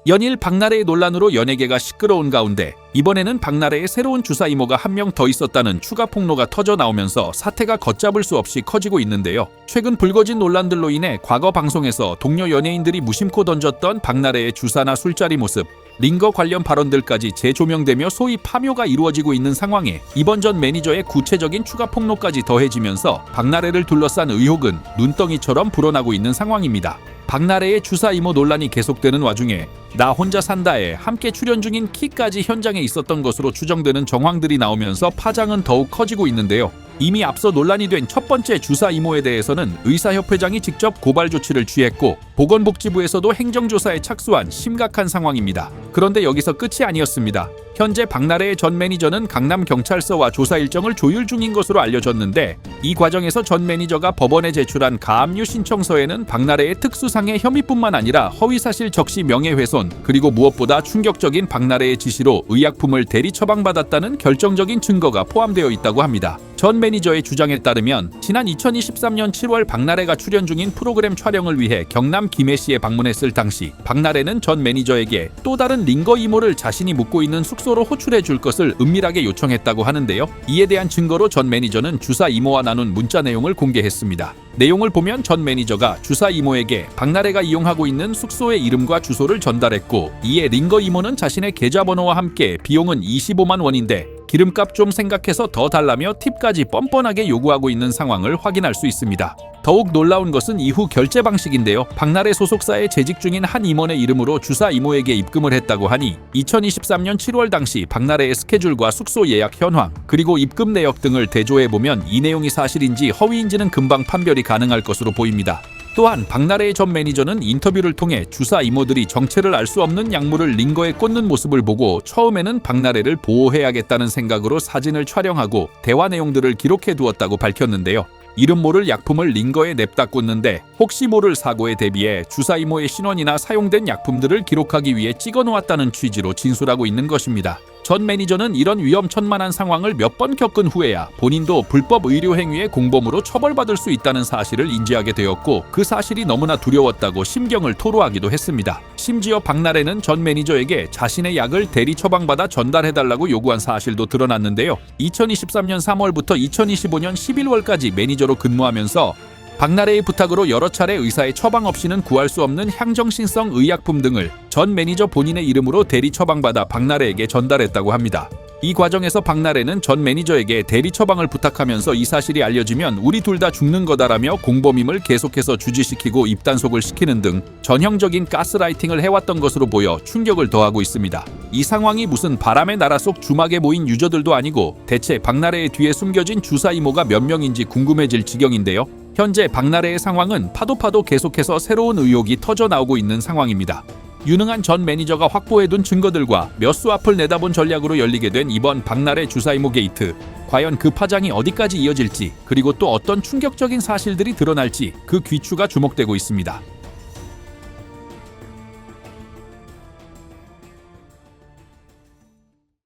연일 박나래의 논란으로 연예계가 시끄러운 가운데 이번에는 박나래의 새로운 주사 이모가 한 명 더 있었다는 추가 폭로가 터져 나오면서 사태가 걷잡을 수 없이 커지고 있는데요. 최근 불거진 논란들로 인해 과거 방송에서 동료 연예인들이 무심코 던졌던 박나래의 주사나 술자리 모습, 링거 관련 발언들까지 재조명되며 소위 파묘가 이루어지고 있는 상황에 이번 전 매니저의 구체적인 추가 폭로까지 더해지면서 박나래를 둘러싼 의혹은 눈덩이처럼 불어나고 있는 상황입니다. 박나래의 주사 이모 논란이 계속되는 와중에 나 혼자 산다에 함께 출연 중인 키까지 현장에 있었던 것으로 추정되는 정황들이 나오면서 파장은 더욱 커지고 있는데요. 이미 앞서 논란이 된 첫 번째 주사 이모에 대해서는 의사협회장이 직접 고발 조치를 취했고 보건복지부에서도 행정조사에 착수한 심각한 상황입니다. 그런데 여기서 끝이 아니었습니다. 현재 박나래의 전 매니저는 강남경찰서와 조사 일정을 조율 중인 것으로 알려졌는데 이 과정에서 전 매니저가 법원에 제출한 가압류 신청서에는 박나래의 특수상해 혐의뿐만 아니라 허위사실 적시 명예훼손 그리고 무엇보다 충격적인 박나래의 지시로 의약품을 대리 처방받았다는 결정적인 증거가 포함되어 있다고 합니다. 전 매니저의 주장에 따르면 지난 2023년 7월 박나래가 출연 중인 프로그램 촬영을 위해 경남 김해시에 방문했을 당시 박나래는 전 매니저에게 또 다른 링거 이모를 자신이 묵고 있는 숙소로 호출해 줄 것을 은밀하게 요청했다고 하는데요. 이에 대한 증거로 전 매니저는 주사 이모와 나눈 문자 내용을 공개했습니다. 내용을 보면 전 매니저가 주사 이모에게 박나래가 이용하고 있는 숙소의 이름과 주소를 전달했고 이에 링거 이모는 자신의 계좌번호와 함께 비용은 25만 원인데 기름값 좀 생각해서 더 달라며 팁까지 뻔뻔하게 요구하고 있는 상황을 확인할 수 있습니다. 더욱 놀라운 것은 이후 결제 방식인데요. 박나래 소속사에 재직 중인 한 임원의 이름으로 주사 이모에게 입금을 했다고 하니 2023년 7월 당시 박나래의 스케줄과 숙소 예약 현황 그리고 입금 내역 등을 대조해보면 이 내용이 사실인지 허위인지는 금방 판별이 가능할 것으로 보입니다. 또한 박나래의 전 매니저는 인터뷰를 통해 주사 이모들이 정체를 알 수 없는 약물을 링거에 꽂는 모습을 보고 처음에는 박나래를 보호해야겠다는 생각으로 사진을 촬영하고 대화 내용들을 기록해 두었다고 밝혔는데요. 이름 모를 약품을 링거에 냅다 꽂는데 혹시 모를 사고에 대비해 주사 이모의 신원이나 사용된 약품들을 기록하기 위해 찍어 놓았다는 취지로 진술하고 있는 것입니다. 전 매니저는 이런 위험천만한 상황을 몇 번 겪은 후에야 본인도 불법 의료 행위의 공범으로 처벌받을 수 있다는 사실을 인지하게 되었고 그 사실이 너무나 두려웠다고 심경을 토로하기도 했습니다. 심지어 박나래는 전 매니저에게 자신의 약을 대리 처방받아 전달해달라고 요구한 사실도 드러났는데요. 2023년 3월부터 2025년 11월까지 매니저로 근무하면서 박나래의 부탁으로 여러 차례 의사의 처방 없이는 구할 수 없는 향정신성 의약품 등을 전 매니저 본인의 이름으로 대리 처방받아 박나래에게 전달했다고 합니다. 이 과정에서 박나래는 전 매니저에게 대리 처방을 부탁하면서 이 사실이 알려지면 우리 둘 다 죽는 거다라며 공범임을 계속해서 주지시키고 입단속을 시키는 등 전형적인 가스라이팅을 해왔던 것으로 보여 충격을 더하고 있습니다. 이 상황이 무슨 바람의 나라 속 주막에 모인 유저들도 아니고 대체 박나래의 뒤에 숨겨진 주사 이모가 몇 명인지 궁금해질 지경인데요. 현재 박나래의 상황은 파도 계속해서 새로운 의혹이 터져 나오고 있는 상황입니다. 유능한 전 매니저가 확보해둔 증거들과 몇 수 앞을 내다본 전략으로 열리게 된 이번 박나래 주사 이모 게이트. 과연 그 파장이 어디까지 이어질지 그리고 또 어떤 충격적인 사실들이 드러날지 그 귀추가 주목되고 있습니다.